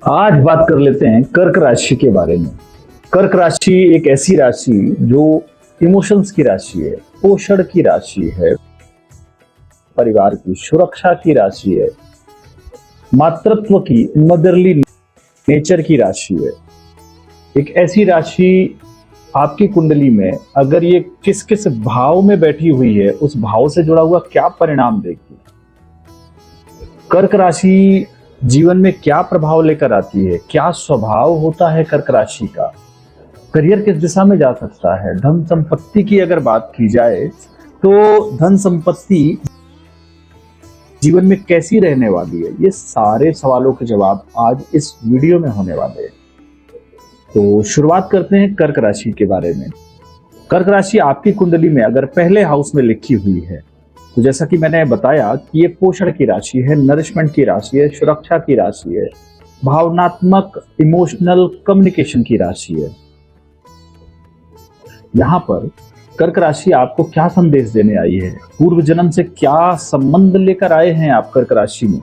आज बात कर लेते हैं कर्क राशि के बारे में। कर्क राशि एक ऐसी राशि जो इमोशंस की राशि है, पोषण की राशि है, परिवार की सुरक्षा की राशि है, मातृत्व की मदरली नेचर की राशि है। एक ऐसी राशि आपकी कुंडली में अगर ये किस किस भाव में बैठी हुई है, उस भाव से जुड़ा हुआ क्या परिणाम देगी, कर्क राशि जीवन में क्या प्रभाव लेकर आती है, क्या स्वभाव होता है कर्क राशि का, करियर किस दिशा में जा सकता है, धन संपत्ति की अगर बात की जाए तो धन संपत्ति जीवन में कैसी रहने वाली है, ये सारे सवालों के जवाब आज इस वीडियो में होने वाले हैं। तो शुरुआत करते हैं कर्क राशि के बारे में। कर्क राशि आपकी कुंडली में अगर पहले हाउस में लिखी हुई है तो जैसा कि मैंने बताया कि ये पोषण की राशि है, नरिशमेंट की राशि है, सुरक्षा की राशि है, भावनात्मक इमोशनल कम्युनिकेशन की राशि है। यहां पर कर्क राशि आपको क्या संदेश देने आई है, पूर्व जन्म से क्या संबंध लेकर आए हैं आप कर्क राशि में,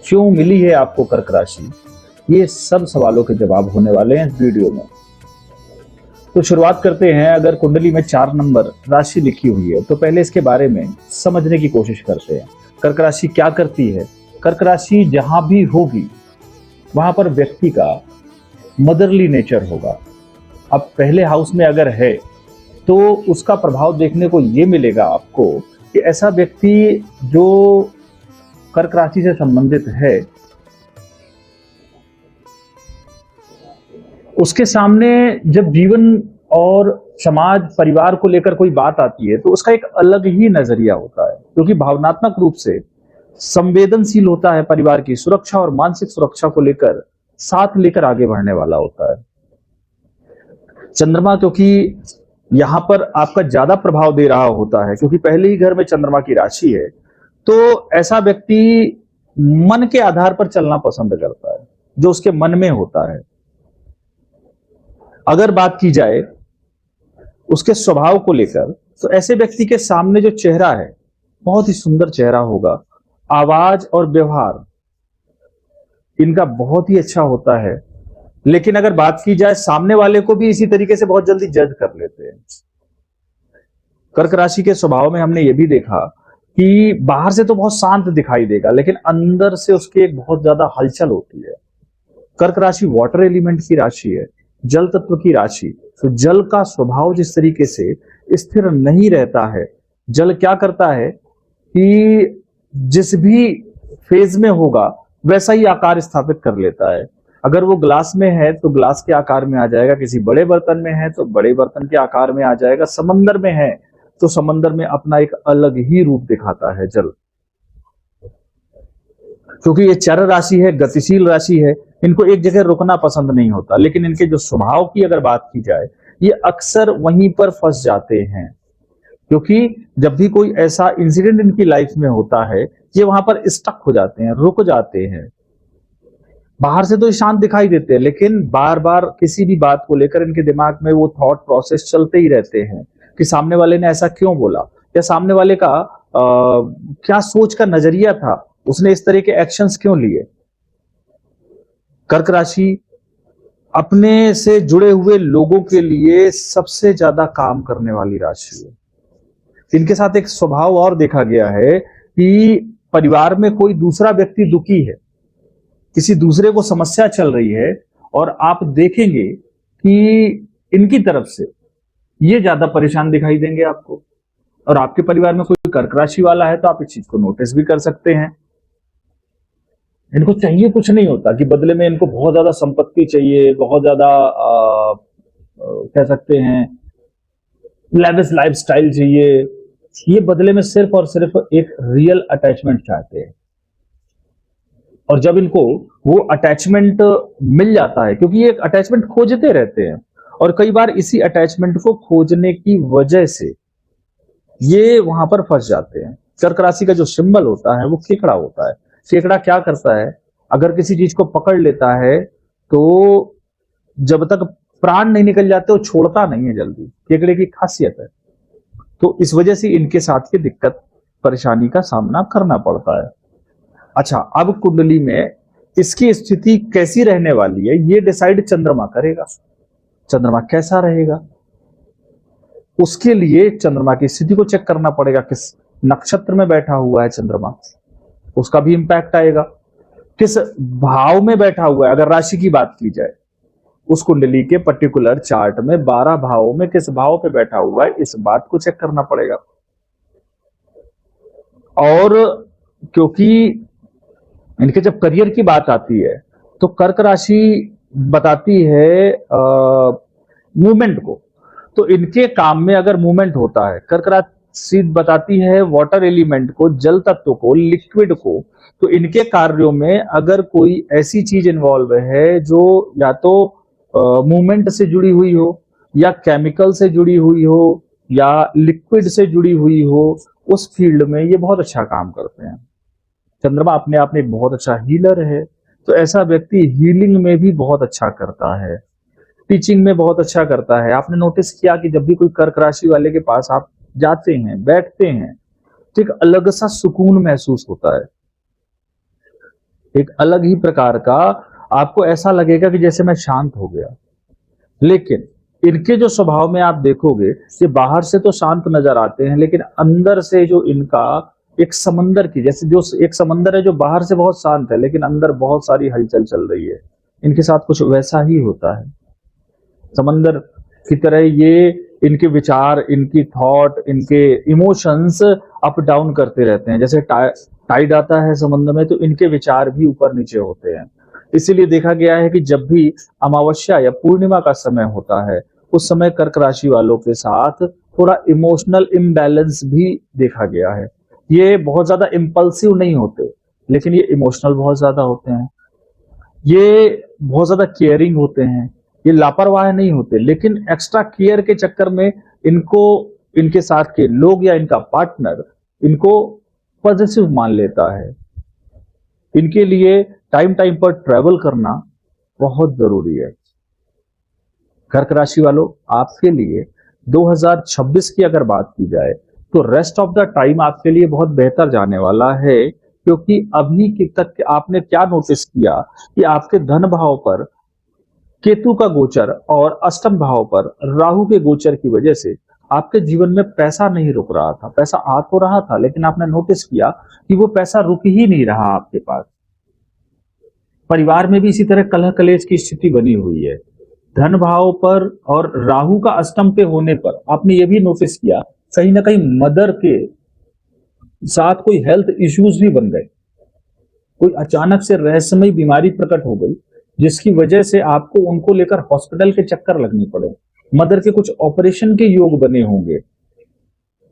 क्यों मिली है आपको कर्क राशि, ये सब सवालों के जवाब होने वाले हैं इस वीडियो में। तो शुरुआत करते हैं। अगर कुंडली में 4 नंबर राशि लिखी हुई है तो पहले इसके बारे में समझने की कोशिश करते हैं। कर्क राशि क्या करती है? कर्क राशि जहां भी होगी वहां पर व्यक्ति का मदरली नेचर होगा। अब पहले हाउस में अगर है तो उसका प्रभाव देखने को ये मिलेगा आपको कि ऐसा व्यक्ति जो कर्क राशि से संबंधित है, उसके सामने जब जीवन और समाज परिवार को लेकर कोई बात आती है तो उसका एक अलग ही नजरिया होता है, क्योंकि भावनात्मक रूप से संवेदनशील होता है, परिवार की सुरक्षा और मानसिक सुरक्षा को लेकर साथ लेकर आगे बढ़ने वाला होता है। चंद्रमा क्योंकि यहां पर आपका ज्यादा प्रभाव दे रहा होता है, क्योंकि पहले ही घर में चंद्रमा की राशि है, तो ऐसा व्यक्ति मन के आधार पर चलना पसंद करता है, जो उसके मन में होता है। अगर बात की जाए उसके स्वभाव को लेकर तो ऐसे व्यक्ति के सामने जो चेहरा है बहुत ही सुंदर चेहरा होगा। आवाज और व्यवहार इनका बहुत ही अच्छा होता है, लेकिन अगर बात की जाए सामने वाले को भी इसी तरीके से बहुत जल्दी जज कर लेते हैं। कर्क राशि के स्वभाव में हमने ये भी देखा कि बाहर से तो बहुत शांत दिखाई देगा, लेकिन अंदर से उसकी एक बहुत ज्यादा हलचल होती है। कर्क राशि वाटर एलिमेंट की राशि है, जल तत्व की राशि। तो जल का स्वभाव जिस तरीके से स्थिर नहीं रहता है, जल क्या करता है कि जिस भी फेज में होगा वैसा ही आकार स्थापित कर लेता है। अगर वो ग्लास में है तो ग्लास के आकार में आ जाएगा, किसी बड़े बर्तन में है तो बड़े बर्तन के आकार में आ जाएगा, समंदर में है तो समंदर में अपना एक अलग ही रूप दिखाता है जल। क्योंकि ये चर राशि है, गतिशील राशि है, इनको एक जगह रुकना पसंद नहीं होता, लेकिन इनके जो स्वभाव की अगर बात की जाए ये अक्सर वहीं पर फंस जाते हैं, क्योंकि जब भी कोई ऐसा इंसिडेंट इनकी लाइफ में होता है ये वहां पर स्टक हो जाते हैं, रुक जाते हैं। बाहर से तो शांत दिखाई देते हैं, लेकिन बार बार किसी भी बात को लेकर इनके दिमाग में वो थॉट प्रोसेस चलते ही रहते हैं कि सामने वाले ने ऐसा क्यों बोला, या सामने वाले का क्या सोच का नजरिया था, उसने इस तरह के एक्शंस क्यों लिए। कर्क राशि अपने से जुड़े हुए लोगों के लिए सबसे ज्यादा काम करने वाली राशि है। इनके साथ एक स्वभाव और देखा गया है कि परिवार में कोई दूसरा व्यक्ति दुखी है, किसी दूसरे को समस्या चल रही है, और आप देखेंगे कि इनकी तरफ से ये ज्यादा परेशान दिखाई देंगे आपको। और आपके परिवार में कोई कर्क राशि वाला है तो आप इस चीज को नोटिस भी कर सकते हैं। इनको चाहिए कुछ नहीं होता कि बदले में इनको बहुत ज्यादा संपत्ति चाहिए, बहुत ज्यादा कह सकते हैं लेविश लाइफस्टाइल चाहिए। ये बदले में सिर्फ और सिर्फ एक रियल अटैचमेंट चाहते हैं, और जब इनको वो अटैचमेंट मिल जाता है, क्योंकि ये एक अटैचमेंट खोजते रहते हैं, और कई बार इसी अटैचमेंट को खोजने की वजह से ये वहां पर फंस जाते हैं। कर्क राशि का जो सिंबल होता है वो केकड़ा होता है। केकड़ा क्या करता है, अगर किसी चीज को पकड़ लेता है तो जब तक प्राण नहीं निकल जाते वो छोड़ता नहीं है जल्दी, केकड़े की खासियत है। तो इस वजह से इनके साथ की दिक्कत परेशानी का सामना करना पड़ता है। अच्छा, अब कुंडली में इसकी स्थिति कैसी रहने वाली है ये डिसाइड चंद्रमा करेगा। चंद्रमा कैसा रहेगा उसके लिए चंद्रमा की स्थिति को चेक करना पड़ेगा, किस नक्षत्र में बैठा हुआ है चंद्रमा, उसका भी इंपैक्ट आएगा। किस भाव में बैठा हुआ है, अगर राशि की बात की जाए उस कुंडली के पर्टिकुलर चार्ट में 12 भावों में किस भाव पे बैठा हुआ है, इस बात को चेक करना पड़ेगा। और क्योंकि इनके जब करियर की बात आती है तो कर्क राशि बताती है मूवमेंट को, तो इनके काम में अगर मूवमेंट होता है, कर्क राशि बताती है वाटर एलिमेंट को, जल तत्व को, लिक्विड को, तो इनके कार्यों में अगर कोई ऐसी चीज इन्वॉल्व है जो या तो मूवमेंट से जुड़ी हुई हो या केमिकल से जुड़ी हुई हो या लिक्विड से जुड़ी हुई हो, उस फील्ड में ये बहुत अच्छा काम करते हैं। चंद्रमा अपने आप में एक बहुत अच्छा हीलर है, तो ऐसा व्यक्ति हीलिंग में भी बहुत अच्छा करता है, टीचिंग में बहुत अच्छा करता है। आपने नोटिस किया कि जब भी कोई कर्क राशि वाले के पास आप जाते हैं, बैठते हैं, तो एक अलग सा सुकून महसूस होता है, एक अलग ही प्रकार का आपको ऐसा लगेगा कि जैसे मैं शांत हो गया। लेकिन इनके जो स्वभाव में आप देखोगे, ये बाहर से तो शांत नजर आते हैं, लेकिन अंदर से जो इनका एक समंदर की, जैसे जो एक समंदर है जो बाहर से बहुत शांत है लेकिन अंदर बहुत सारी हलचल चल रही है, इनके साथ कुछ वैसा ही होता है। समंदर की तरह ये इनके विचार, इनकी थॉट, इनके इमोशंस अप डाउन करते रहते हैं। जैसे टाइड आता है समंदर में, तो इनके विचार भी ऊपर नीचे होते हैं। इसीलिए देखा गया है कि जब भी अमावस्या या पूर्णिमा का समय होता है, उस समय कर्क राशि वालों के साथ थोड़ा इमोशनल इम्बैलेंस भी देखा गया है। ये बहुत ज्यादा इम्पल्सिव नहीं होते, लेकिन ये इमोशनल बहुत ज्यादा होते हैं, ये बहुत ज्यादा केयरिंग होते हैं, ये लापरवाह नहीं होते, लेकिन एक्स्ट्रा केयर के चक्कर में इनको, इनके साथ के लोग या इनका पार्टनर इनको पॉजिटिव मान लेता है। इनके लिए टाइम टाइम पर ट्रैवल करना बहुत जरूरी है। कर्क राशि वालों, आपके लिए 2026 की अगर बात की जाए तो रेस्ट ऑफ द टाइम आपके लिए बहुत बेहतर जाने वाला है, क्योंकि अभी के तक आपने क्या नोटिस किया कि आपके धन भाव पर केतु का गोचर और अष्टम भाव पर राहु के गोचर की वजह से आपके जीवन में पैसा नहीं रुक रहा था। पैसा आ तो रहा था, लेकिन आपने नोटिस किया कि वो पैसा रुक ही नहीं रहा आपके पास। परिवार में भी इसी तरह कलह कलेश की स्थिति बनी हुई है। धन भाव पर और राहु का अष्टम पे होने पर आपने ये भी नोटिस किया कहीं ना कहीं मदर के साथ कोई हेल्थ इश्यूज भी बन गए, कोई अचानक से रहस्यमय बीमारी प्रकट हो गई जिसकी वजह से आपको उनको लेकर हॉस्पिटल के चक्कर लगने पड़े। मदर के कुछ ऑपरेशन के योग बने होंगे,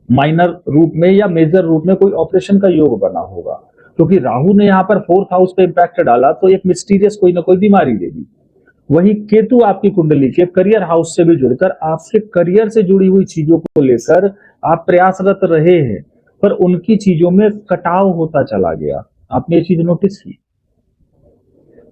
माइनर रूप में या मेजर रूप में कोई ऑपरेशन का योग बना होगा, क्योंकि राहु ने यहाँ पर 4th हाउस पे इंपैक्ट डाला तो एक मिस्टीरियस कोई ना कोई बीमारी देगी। वही केतु आपकी कुंडली के करियर हाउस से भी जुड़कर आपके करियर से जुड़ी हुई चीजों को लेकर आप प्रयासरत रहे हैं, पर उनकी चीजों में कटाव होता चला गया। आपने ये चीज नोटिस की।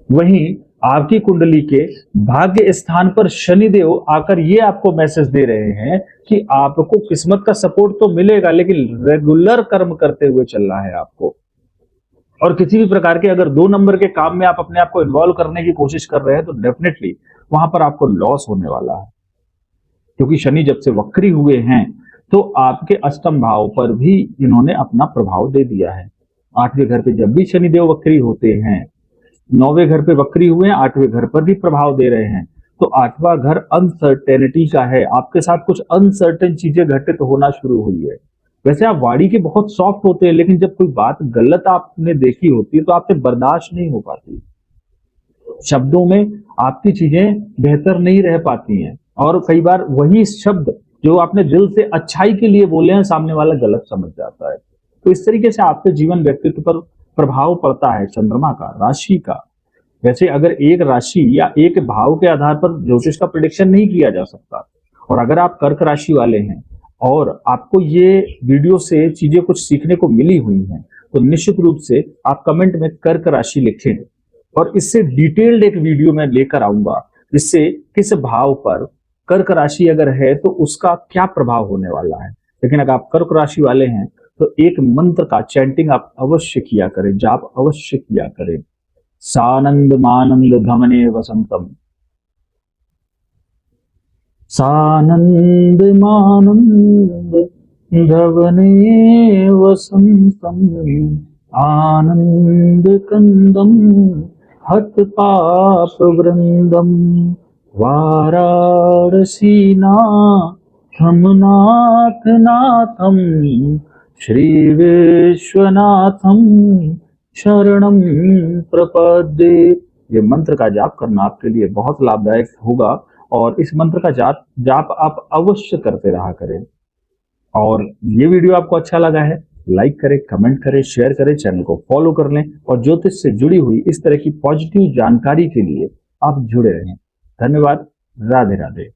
वहीं आपकी कुंडली के भाग्य स्थान पर शनिदेव आकर ये आपको मैसेज दे रहे हैं कि आपको किस्मत का सपोर्ट तो मिलेगा, लेकिन रेगुलर कर्म करते हुए चलना है आपको। और किसी भी प्रकार के अगर 2 नंबर के काम में आप अपने आप को इन्वॉल्व करने की कोशिश कर रहे हैं तो डेफिनेटली वहां पर आपको लॉस होने वाला है, क्योंकि शनि जब से वक्री हुए हैं तो आपके अष्टम भाव पर भी इन्होंने अपना प्रभाव दे दिया है। 8वें घर पे जब भी शनिदेव वक्री होते हैं, 9वें घर पे वक्री हुए हैं, 8वें घर पर भी प्रभाव दे रहे हैं, तो 8वां घर अनसर्टेनिटी का है। आपके साथ कुछ अनसर्टेन चीजें घटित होना शुरू हुई है। वैसे आप वाणी के बहुत सॉफ्ट होते हैं, लेकिन जब कोई बात गलत आपने देखी होती है तो आपसे बर्दाश्त नहीं हो पाती, शब्दों में आपकी चीजें बेहतर नहीं रह पाती हैं, और कई बार वही शब्द जो आपने दिल से अच्छाई के लिए बोले हैं सामने वाला गलत समझ जाता है। तो इस तरीके से आपके जीवन व्यक्तित्व पर प्रभाव पड़ता है चंद्रमा का, राशि का। वैसे अगर एक राशि या एक भाव के आधार पर ज्योतिष का प्रेडिक्शन नहीं किया जा सकता, और अगर आप कर्क राशि वाले हैं और आपको ये वीडियो से चीजें कुछ सीखने को मिली हुई हैं, तो निश्चित रूप से आप कमेंट में कर्क राशि लिखें, और इससे डिटेल्ड एक वीडियो मैं लेकर आऊंगा जिससे किस भाव पर कर्क राशि अगर है तो उसका क्या प्रभाव होने वाला है। लेकिन अगर आप कर्क राशि वाले हैं तो एक मंत्र का चैंटिंग आप अवश्य किया करें, जाप अवश्य किया करें। सानंद मानंद धमने वसंतम, सानंद मानंद धवने वसंतम, आनंद कंदम हत पाप वृंदम, वाराणसीनाथम नाथ नाथम, श्री विश्वनाथम शरणम प्रपद्ये। ये मंत्र का जाप करना आपके लिए बहुत लाभदायक होगा और इस मंत्र का जाप आप अवश्य करते रहा करें। और ये वीडियो आपको अच्छा लगा है, लाइक करें, कमेंट करें, शेयर करें, चैनल को फॉलो कर लें और ज्योतिष से जुड़ी हुई इस तरह की पॉजिटिव जानकारी के लिए आप जुड़े रहें। धन्यवाद। राधे राधे।